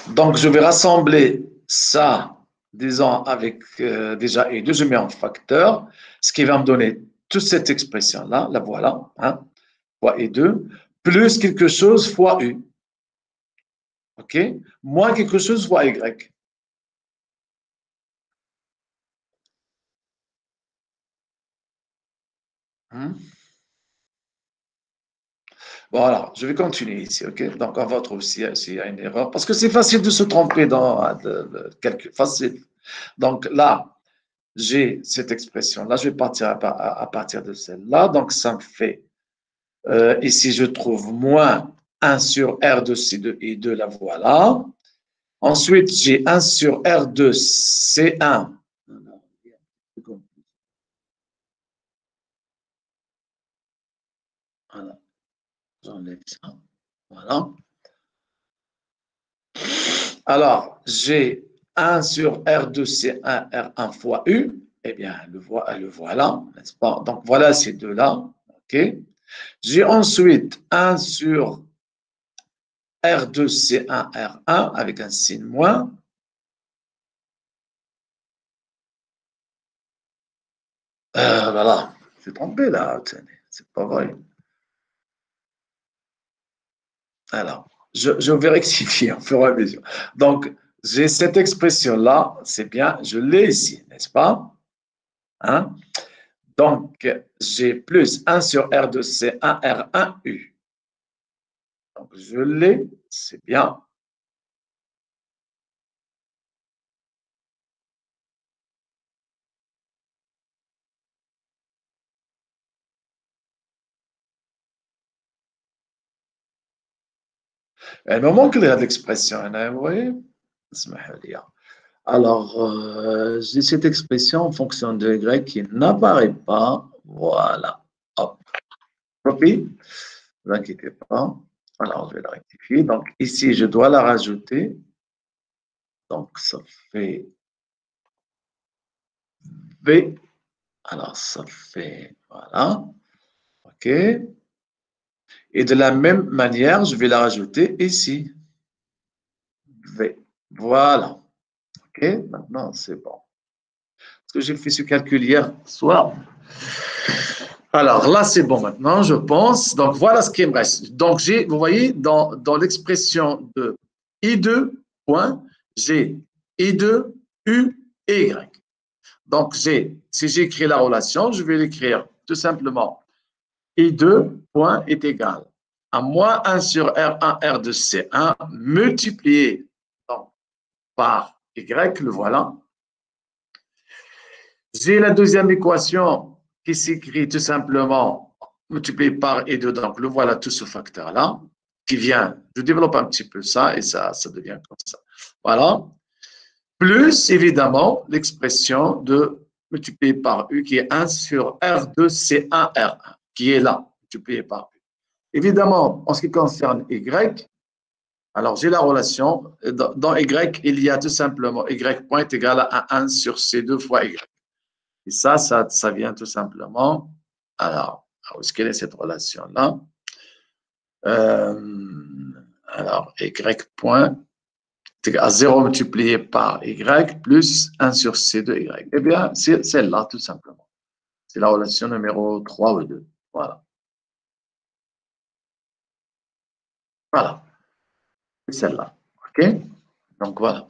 Donc, je vais rassembler ça, disons, avec déjà et 2, je mets en facteur, ce qui va me donner toute cette expression-là, la voilà, hein, fois et 2, plus quelque chose fois U. OK? Moins quelque chose fois Y. Hein? Voilà, je vais continuer ici, OK? Donc, on va trouver s'il y a une erreur, parce que c'est facile de se tromper dans le calcul, facile. Donc là, j'ai cette expression-là, je vais partir à partir de celle-là, donc ça me fait, ici je trouve moins 1 sur R de C2 et 2, la voilà. Ensuite, j'ai 1 sur R de C1. Voilà, j'enlève ça. Voilà. Alors, j'ai 1 sur R de C1, R1 fois U. Eh bien, le voilà, n'est-ce pas? Donc, voilà ces deux-là. OK. J'ai ensuite 1 sur R2, C1, R1 avec un signe moins. Voilà, je suis trompé là, c'est pas vrai. Alors, je vais rectifier au fur et à mesure. Donc, j'ai cette expression-là, c'est bien, je l'ai ici, n'est-ce pas? Hein? Donc, j'ai plus 1 sur R de C1, R1, U. Donc, je l'ai, c'est bien. Il me manque l'expression, hein, vous voyez? Alors, j'ai cette expression en fonction de Y qui n'apparaît pas. Voilà. Hop. Copie. Ne vous inquiétez pas. Alors, je vais la rectifier. Donc, ici, je dois la rajouter. Donc, ça fait V. Alors, ça fait, voilà. OK. Et de la même manière, je vais la rajouter ici. V. Voilà. OK. Maintenant, c'est bon. Parce que j'ai fait ce calcul hier soir. Alors là, c'est bon maintenant, je pense. Donc voilà ce qui me reste. Donc vous voyez, dans l'expression de I2, point, j'ai I2, U et Y. Donc si j'écris la relation, je vais l'écrire tout simplement. I2, point, est égal à moins 1 sur R1, R de C1, multiplié donc, par Y, le voilà. J'ai la deuxième équation qui s'écrit tout simplement multiplié par et 2, donc le voilà tout ce facteur-là, qui vient, je développe un petit peu ça, et ça devient comme ça. Voilà. Plus, évidemment, l'expression de multiplié par U, qui est 1 sur R2C1R1, qui est là, multiplié par U. Évidemment, en ce qui concerne Y, alors j'ai la relation, dans Y, il y a tout simplement Y point est égal à 1 sur C2 fois Y. Et ça vient tout simplement. Alors, où est-ce qu'elle est cette relation-là? Alors, Y point est à 0 multiplié par Y plus 1 sur C de Y. Eh bien, c'est celle-là, tout simplement. C'est la relation numéro 3 ou 2. Voilà. Voilà. C'est celle-là. OK? Donc, voilà.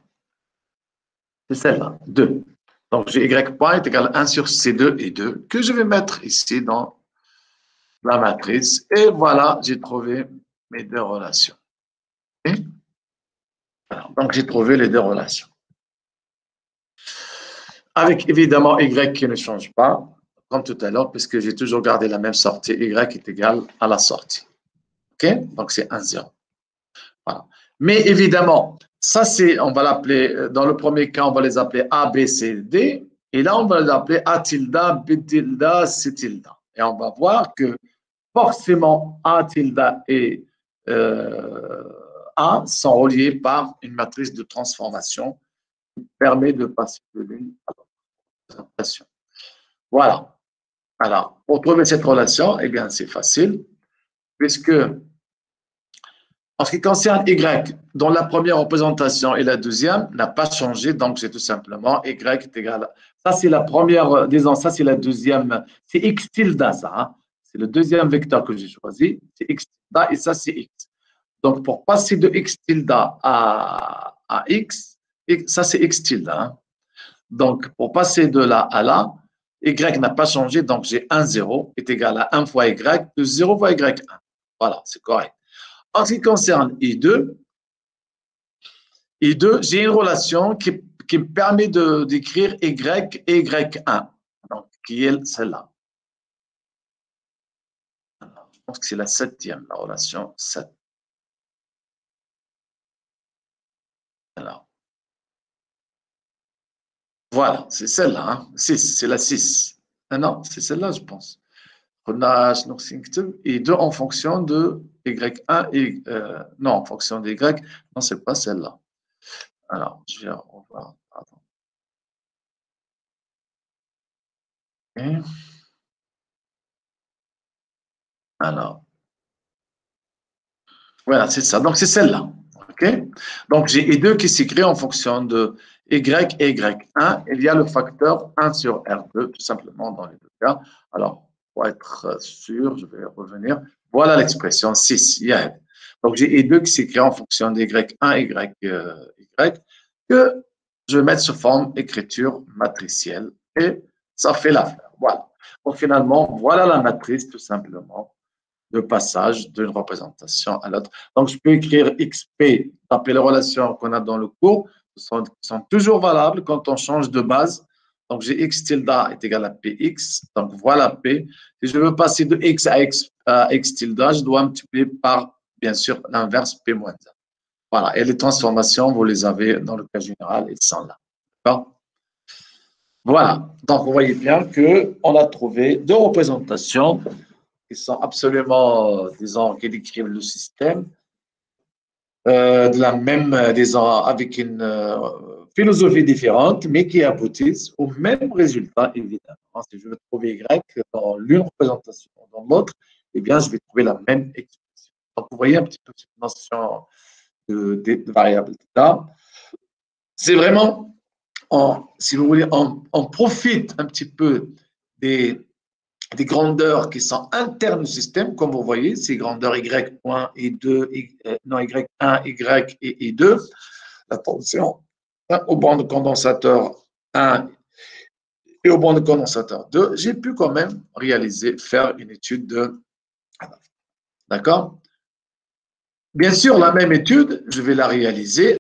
C'est celle-là. 2. Donc, j'ai Y point est égal à 1 sur C2 et 2 que je vais mettre ici dans la matrice. Et voilà, j'ai trouvé mes deux relations. Okay? Alors, donc, j'ai trouvé les deux relations. Avec évidemment Y qui ne change pas, comme tout à l'heure, puisque j'ai toujours gardé la même sortie. Y est égal à la sortie. OK? Donc, c'est 1, 0. Voilà. Mais évidemment, ça, on va l'appeler, dans le premier cas, on va les appeler A, B, C, D. Et là, on va les appeler A tilde, B tilde, C tilde. Et on va voir que forcément, A tilde et A sont reliés par une matrice de transformation qui permet de passer de l'une à l'autre. Voilà. Alors, pour trouver cette relation, eh bien, c'est facile, puisque En ce qui concerne Y, dans la première représentation et la deuxième, n'a pas changé, donc c'est tout simplement Y est égal à... Ça, c'est la première, disons, ça, c'est la deuxième, c'est X tilde, ça. Hein. C'est le deuxième vecteur que j'ai choisi, c'est X tilde, et ça, c'est X. Donc, pour passer de X tilde à X, ça, c'est X tilde. Hein. Donc, pour passer de là à là, Y n'a pas changé, donc j'ai 1, 0 est égal à 1 fois Y, de 0 fois Y1. Voilà, c'est correct. En ce qui concerne I2, j'ai une relation qui me permet d'écrire Y et Y1, donc qui est celle-là. Je pense que c'est la septième, la relation 7. Alors, voilà, c'est celle-là, hein. 6, c'est la 6. Ah non, c'est celle-là, je pense. On a et 2 en fonction de Y1 et non, en fonction de Y. Non, c'est pas celle-là. Alors, je vais revoir. Attends. Okay. Alors, voilà, c'est ça. Donc, c'est celle-là. OK? Donc, j'ai I2 qui s'écrit en fonction de Y et Y1. Il y a le facteur 1 sur R2, tout simplement, dans les deux cas. Alors, pour être sûr, je vais revenir. Voilà l'expression 6. Yeah. Donc, j'ai I2 qui s'écrit en fonction de Y1 et Y, que je vais mettre sous forme écriture matricielle. Et ça fait l'affaire. Voilà. Donc, finalement, voilà la matrice, tout simplement, de passage d'une représentation à l'autre. Donc, je peux écrire XP, taper les relations qu'on a dans le cours, sont toujours valables quand on change de base. Donc, j'ai X tilde est égal à PX. Donc, voilà P. Si je veux passer de X à X tilde, je dois multiplier par, bien sûr, l'inverse P moins 1. Voilà. Et les transformations, vous les avez dans le cas général, elles sont là. D'accord? Voilà. Donc, vous voyez bien qu'on a trouvé deux représentations qui sont absolument, disons, qui décrivent le système de la même, disons, avec une philosophie différente, mais qui aboutissent au même résultat, évidemment. Si je veux trouver Y dans l'une représentation ou dans l'autre, eh bien, je vais trouver la même expression. Donc, vous voyez un petit peu cette notion de variable là. C'est vraiment, si vous voulez, on profite un petit peu des grandeurs qui sont internes au système, comme vous voyez, ces grandeurs Y1 et 2, non, Y1, Y et 2. Attention, au banc de condensateur 1 et au banc de condensateur 2, j'ai pu quand même faire une étude de... D'accord? Bien sûr, la même étude, je vais la réaliser